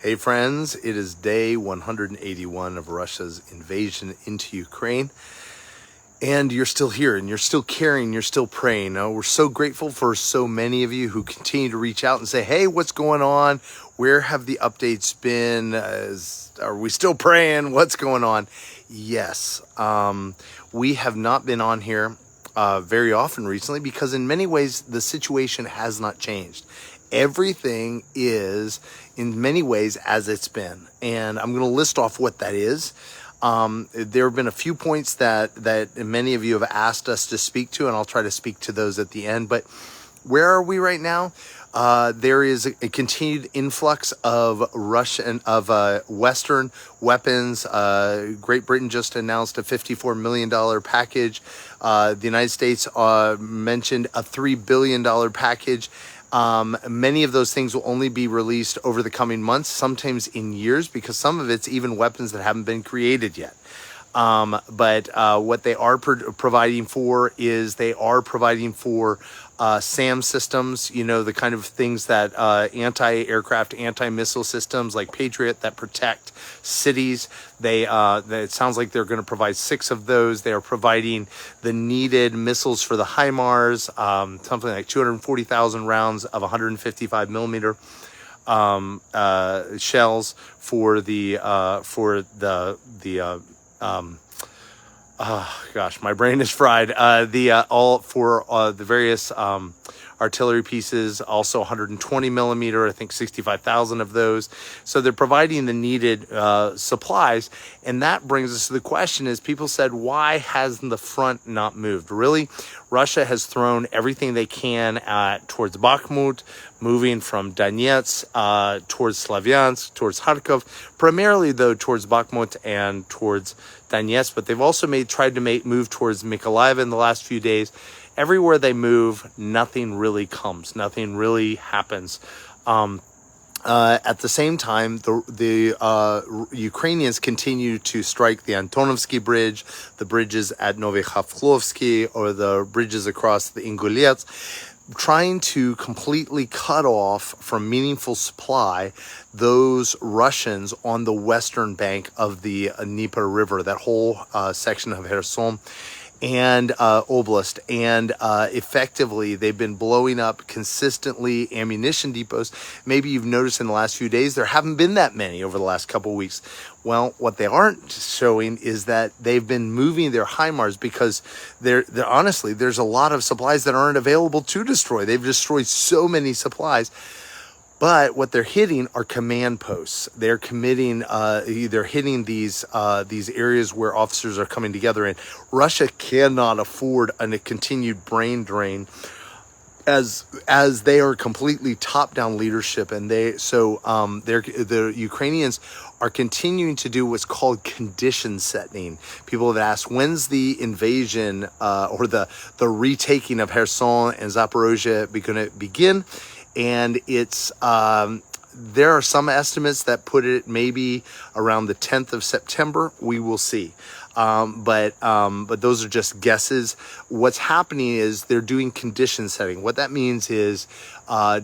Hey friends, it is day 181 of Russia's invasion into Ukraine. And you're still here, and you're still caring, you're still praying. We're so grateful for so many of you who continue to reach out and say, hey, what's going on? Where have the updates been? Are we still praying? What's going on? Yes, we have not been on here very often recently because in many ways the situation has not changed. Everything is in many ways as it's been, and I'm going to list off what that is. There have been a few points that many of you have asked us to speak to, and I'll try to speak to those at the end. But where are we right now? There is a continued influx of Western weapons. Great Britain just announced a $54 million package. The United States mentioned a $3 billion package. Many of those things will only be released over the coming months, sometimes in years, because some of it's even weapons that haven't been created yet. But what they are providing for is they are providing for SAM systems, you know, the kind of things that anti-aircraft, anti-missile systems like Patriot that protect cities. It sounds like they're going to provide 6 of those. They are providing the needed missiles for the HIMARS, something like 240,000 rounds of 155 millimeter shells for the gosh, my brain is fried. All for the various artillery pieces, also 120 millimeter, I think 65,000 of those. So they're providing the needed supplies. And that brings us to the question is people said, why hasn't the front not moved? Really, Russia has thrown everything they can towards Bakhmut, moving from Donetsk towards Slavyansk, towards Kharkov, primarily though towards Bakhmut and towards Donetsk, but they've also tried to move towards Mykolaiv in the last few days. Everywhere they move, nothing really comes, nothing really happens. At the same time, the Ukrainians continue to strike the Antonovsky Bridge, the bridges at Novy-Khavlovsky, or the bridges across the Ingulets, trying to completely cut off from meaningful supply those Russians on the western bank of the Dnieper River, that whole section of Kherson and Oblast, and effectively they've been blowing up consistently ammunition depots. Maybe you've noticed in the last few days there haven't been that many over the last couple of weeks. Well, what they aren't showing is that they've been moving their HIMARS because they're honestly, there's a lot of supplies that aren't available to destroy. They've destroyed so many supplies. But what they're hitting are command posts. They're hitting these areas where officers are coming together, and Russia cannot afford a continued brain drain as they are completely top-down leadership, and the Ukrainians are continuing to do what's called condition setting. People have asked, when's the invasion or the retaking of Kherson and Zaporozhye going to begin? And it's there are some estimates that put it maybe around the 10th of September. We will see. But those are just guesses. What's happening is they're doing condition setting. What that means is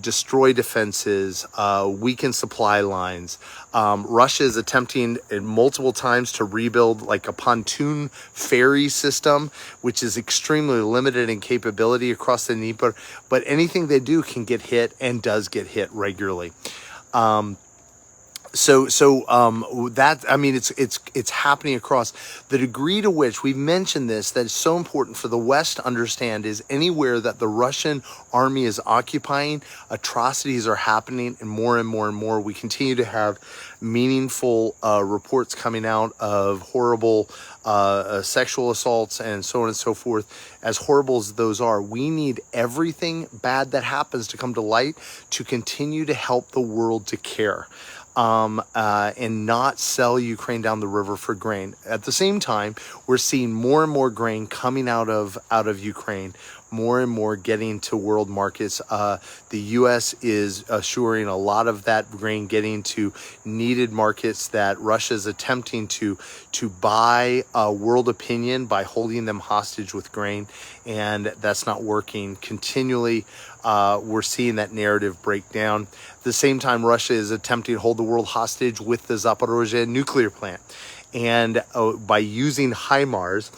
destroy defenses, weaken supply lines. Russia is attempting multiple times to rebuild like a pontoon ferry system, which is extremely limited in capability across the Dnieper. But anything they do can get hit and does get hit regularly. It's happening across. The degree to which we've mentioned this, that is so important for the West to understand, is anywhere that the Russian army is occupying, atrocities are happening, and more and more and more. We continue to have meaningful reports coming out of horrible sexual assaults and so on and so forth. As horrible as those are, we need everything bad that happens to come to light to continue to help the world to care. And not sell Ukraine down the river for grain. At the same time, we're seeing more and more grain coming out of Ukraine more and more getting to world markets. The U.S. is assuring a lot of that grain getting to needed markets that Russia is attempting to buy world opinion by holding them hostage with grain, and that's not working. Continually, we're seeing that narrative break down. At the same time, Russia is attempting to hold the world hostage with the Zaporozhye nuclear plant. And by using HIMARS,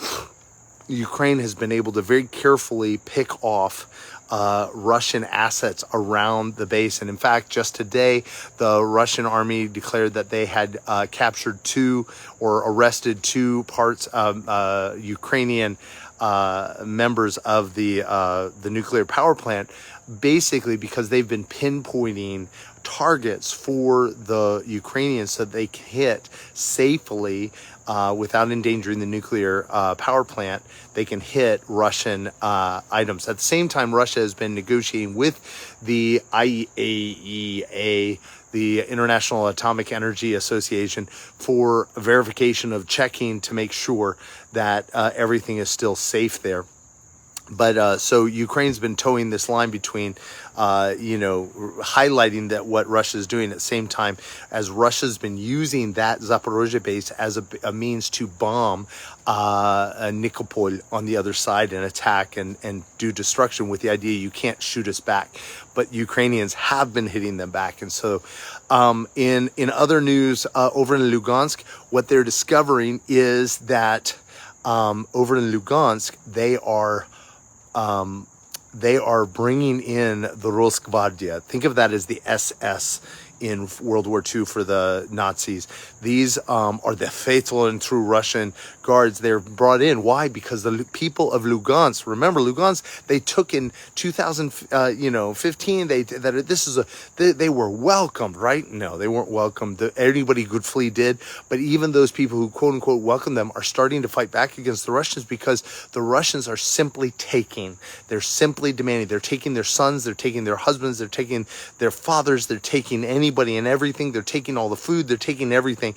Ukraine has been able to very carefully pick off Russian assets around the base. And in fact, just today, the Russian army declared that they had captured or arrested two parts of Ukrainian members of the nuclear power plant, basically because they've been pinpointing targets for the Ukrainians so they can hit safely without endangering the nuclear power plant. They can hit Russian items. At the same time, Russia has been negotiating with the IAEA, the International Atomic Energy Association, for verification of checking to make sure that everything is still safe there. But so Ukraine's been towing this line between, highlighting that what Russia is doing at the same time as Russia's been using that Zaporozhye base as a means to bomb Nikopol on the other side and attack and do destruction with the idea you can't shoot us back. But Ukrainians have been hitting them back. And so in other news, over in Lugansk, what they're discovering is that over in Lugansk, they are bringing in the Rosgvardia. Think of that as the SS in World War II for the Nazis. These are the faithful and true Russian guards. They're brought in. Why? Because the people of Lugansk, remember Lugansk, they took in 2015. They were welcomed, right? No, they weren't welcomed. Anybody who could flee did. But even those people who quote unquote welcomed them are starting to fight back against the Russians because the Russians are simply taking. They're simply demanding. They're taking their sons. They're taking their husbands. They're taking their fathers. They're taking anybody and everything. They're taking all the food. They're taking everything.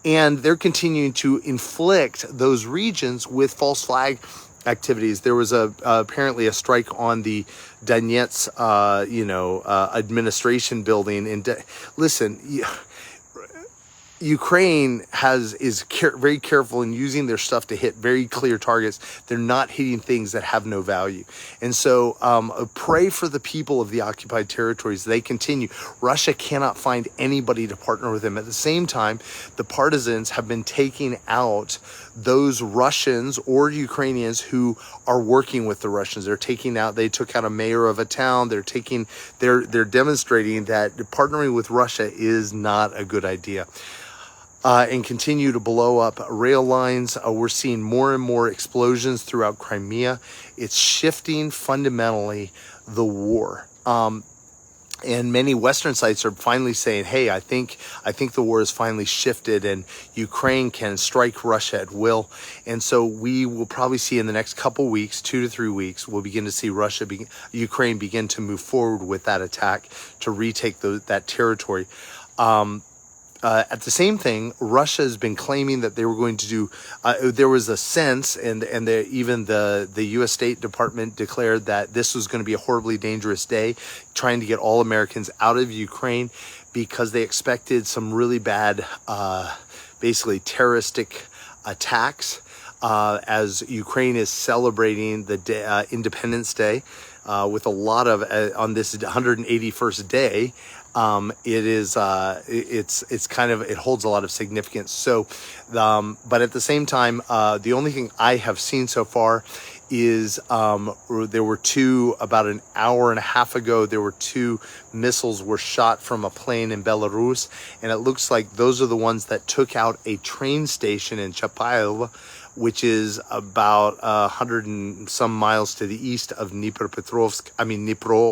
And they're continuing to inflict those regions with false flag activities. There was apparently a strike on the Donetsk, administration building. Listen, Ukraine is very careful in using their stuff to hit very clear targets. They're not hitting things that have no value. And so pray for the people of the occupied territories. They continue. Russia cannot find anybody to partner with them. At the same time, the partisans have been taking out those Russians or Ukrainians who are working with the Russians. They took out a mayor of a town. They're demonstrating that partnering with Russia is not a good idea. And continue to blow up rail lines. We're seeing more and more explosions throughout Crimea. It's shifting fundamentally the war. And many Western sites are finally saying, hey, I think the war has finally shifted and Ukraine can strike Russia at will. And so we will probably see in the next couple weeks, 2 to 3 weeks, we'll begin to see Ukraine begin to move forward with that attack to retake that territory. At the same thing, Russia has been claiming that they were going to do, there was a sense, and even the U.S. State Department declared that this was going to be a horribly dangerous day, trying to get all Americans out of Ukraine because they expected some really bad, basically terroristic attacks as Ukraine is celebrating the Independence Day with a lot of, on this 181st day, it holds a lot of significance. So, but at the same time, the only thing I have seen so far is there were about an hour and a half ago, there were 2 missiles were shot from a plane in Belarus. And it looks like those are the ones that took out a train station in Chapaiv, which is about 100 and some miles to the east of Dnipro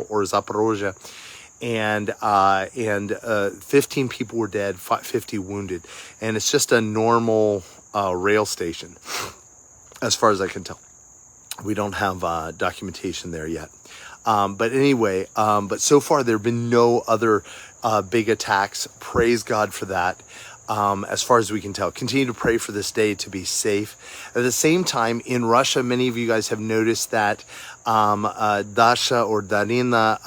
or Zaporozhye. And 15 people were dead, 50 wounded. And it's just a normal rail station, as far as I can tell. We don't have documentation there yet. But anyway, but so far there have been no other big attacks. Praise God for that. as far as we can tell. Continue to pray for this day to be safe. At the same time, in Russia, many of you guys have noticed that Dasha or Darina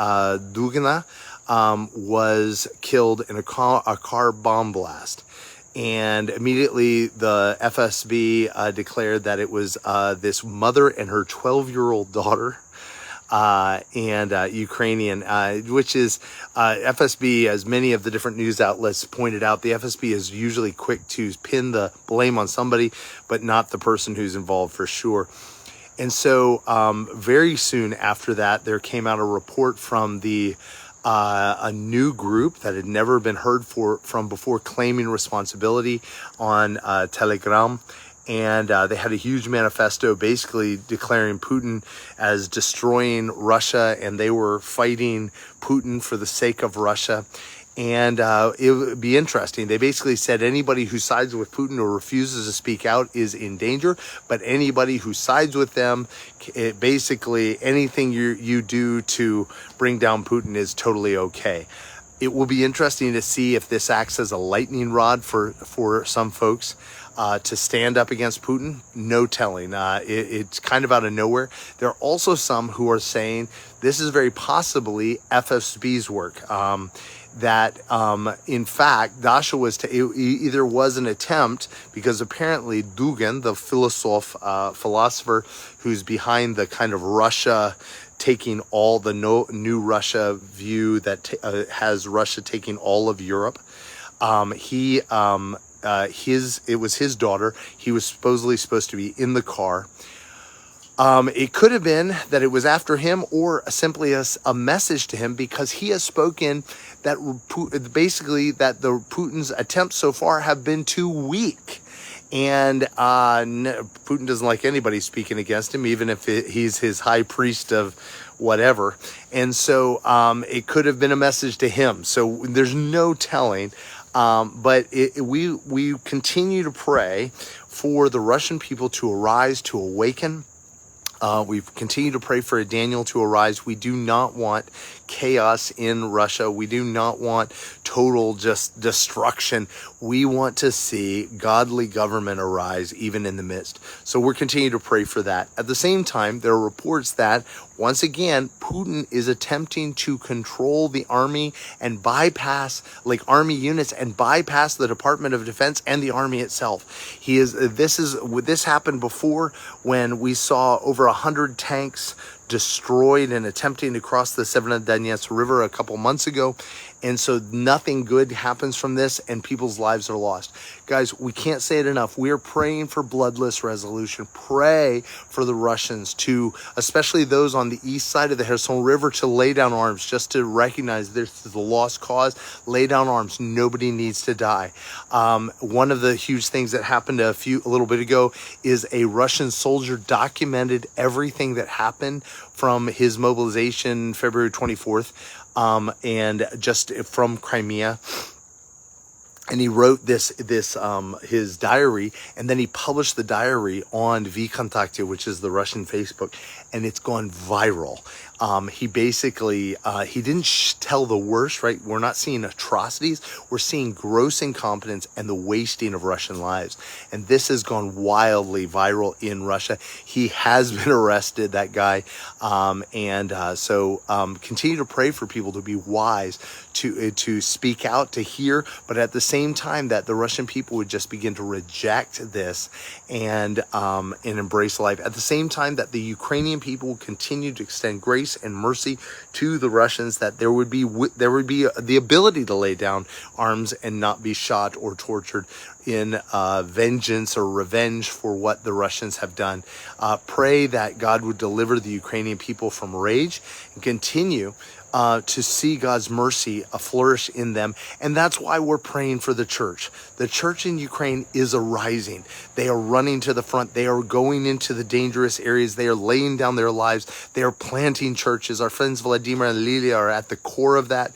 Dugina was killed in a car bomb blast. And immediately the FSB declared that it was this mother and her 12-year-old daughter, and Ukrainian, which is FSB, as many of the different news outlets pointed out, the FSB is usually quick to pin the blame on somebody, but not the person who's involved for sure. And so very soon after that, there came out a report from a new group that had never been heard from before, claiming responsibility on Telegram. And they had a huge manifesto basically declaring Putin as destroying Russia, and they were fighting Putin for the sake of Russia. And it would be interesting. They basically said anybody who sides with Putin or refuses to speak out is in danger, but anybody who sides with them, basically anything you do to bring down Putin is totally okay. It will be interesting to see if this acts as a lightning rod for some folks to stand up against Putin. No telling. It's kind of out of nowhere. There are also some who are saying this is very possibly FSB's work. That in fact, Dasha it either was an attempt, because apparently Dugin, the philosopher who's behind the kind of Russia taking all the new Russia view that has Russia taking all of Europe, it was his daughter. He was supposed to be in the car. It could have been that it was after him, or simply a message to him, because he has spoken that basically that the Putin's attempts so far have been too weak. And Putin doesn't like anybody speaking against him, even if he's his high priest of whatever. And so it could have been a message to him. So there's no telling. But we continue to pray for the Russian people to arise, to awaken. We've continued to pray for Daniel to arise. We do not want chaos in Russia. We do not want total just destruction. We want to see godly government arise even in the midst. So we're continuing to pray for that. At the same time, there are reports that once again, Putin is attempting to control the army and bypass, like army units, and bypass the Department of Defense and the army itself. This happened before, when we saw over 100 tanks destroyed and attempting to cross the Severodonetsk River a couple months ago. And so nothing good happens from this, and people's lives are lost. Guys, we can't say it enough. We are praying for bloodless resolution. Pray for the Russians to, especially those on the east side of the Kherson River, to lay down arms, just to recognize this is a lost cause. Lay down arms. Nobody needs to die. One of the huge things that happened a little bit ago is a Russian soldier documented everything that happened from his mobilization February 24th. And just from Crimea, and he wrote his diary, and then he published the diary on VKontakte, which is the Russian Facebook, and it's gone viral. He basically, he didn't tell the worst, right? We're not seeing atrocities. We're seeing gross incompetence and the wasting of Russian lives. And this has gone wildly viral in Russia. He has been arrested, that guy. So continue to pray for people to be wise, to speak out, to hear, but at the same time that the Russian people would just begin to reject this and embrace life. At the same time that the Ukrainian people will continue to extend grace and mercy to the Russians, that there would be the ability to lay down arms and not be shot or tortured in vengeance or revenge for what the Russians have done. Pray that God would deliver the Ukrainian people from rage and continue to see God's mercy flourish in them. And that's why we're praying for the church. The church in Ukraine is arising. They are running to the front. They are going into the dangerous areas. They are laying down their lives. They are planting churches. Our friends Vladimir and Lilia are at the core of that.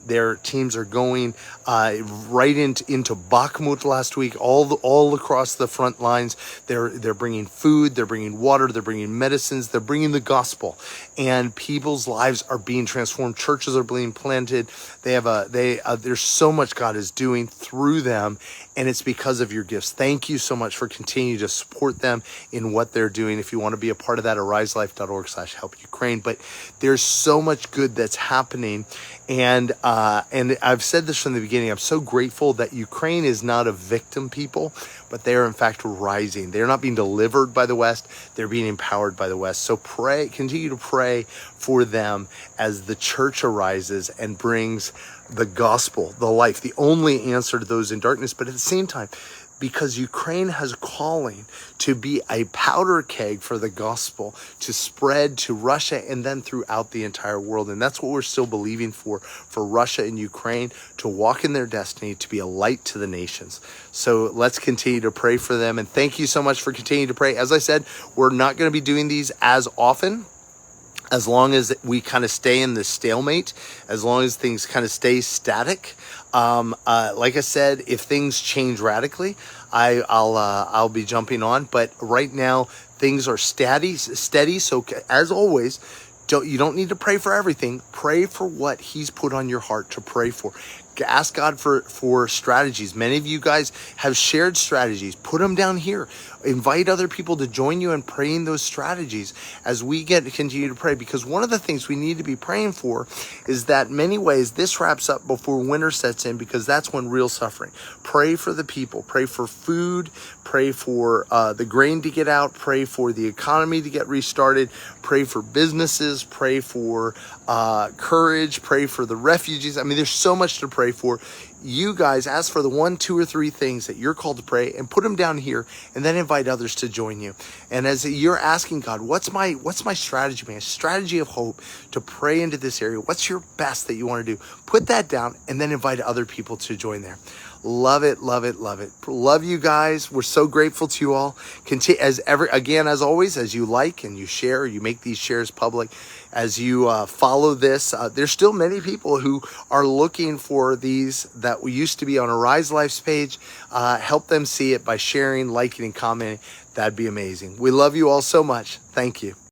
Their teams are going right into Bakhmut last week, all across the front lines. They're bringing food, they're bringing water, they're bringing medicines, they're bringing the gospel, and people's lives are being transformed. Churches are being planted. There's so much God is doing through them, and it's because of your gifts. Thank you so much for continuing to support them in what they're doing. If you want to be a part of that, ariselife.org/help-Ukraine. But there's so much good that's happening, and I've said this from the beginning. I'm so grateful that Ukraine is not a victim people, but they are in fact rising. They're not being delivered by the West. They're being empowered by the West. So continue to pray for them as the church arises and brings the gospel, the life, the only answer to those in darkness. But at the same time, because Ukraine has a calling to be a powder keg for the gospel to spread to Russia and then throughout the entire world. And that's what we're still believing for Russia and Ukraine to walk in their destiny, to be a light to the nations. So let's continue to pray for them. And thank you so much for continuing to pray. As I said, we're not going to be doing these as often, as long as we kind of stay in this stalemate, as long as things kind of stay static. Like I said, if things change radically, I'll be jumping on. But right now, things are steady. So as always, you don't need to pray for everything. Pray for what He's put on your heart to pray for. Ask God for strategies. Many of you guys have shared strategies. Put them down here. Invite other people to join you in praying those strategies as we continue to pray. Because one of the things we need to be praying for is that in many ways this wraps up before winter sets in, because that's when real suffering. Pray for the people. Pray for food. Pray for the grain to get out. Pray for the economy to get restarted. Pray for businesses. Pray for courage. Pray for the refugees. I mean, there's so much to pray for. You guys ask for the 1, 2, or 3 things that you're called to pray and put them down here, and then invite others to join you. And as you're asking God, what's my strategy, man? Strategy of hope to pray into this area. What's your best that you want to do? Put that down and then invite other people to join there. Love it, love it, love it. Love you guys. We're so grateful to you all. As always, as you like and you share, you make these shares public, as you follow this, there's still many people who are looking for these that used to be on Arise Life's page. Help them see it by sharing, liking, and commenting. That'd be amazing. We love you all so much. Thank you.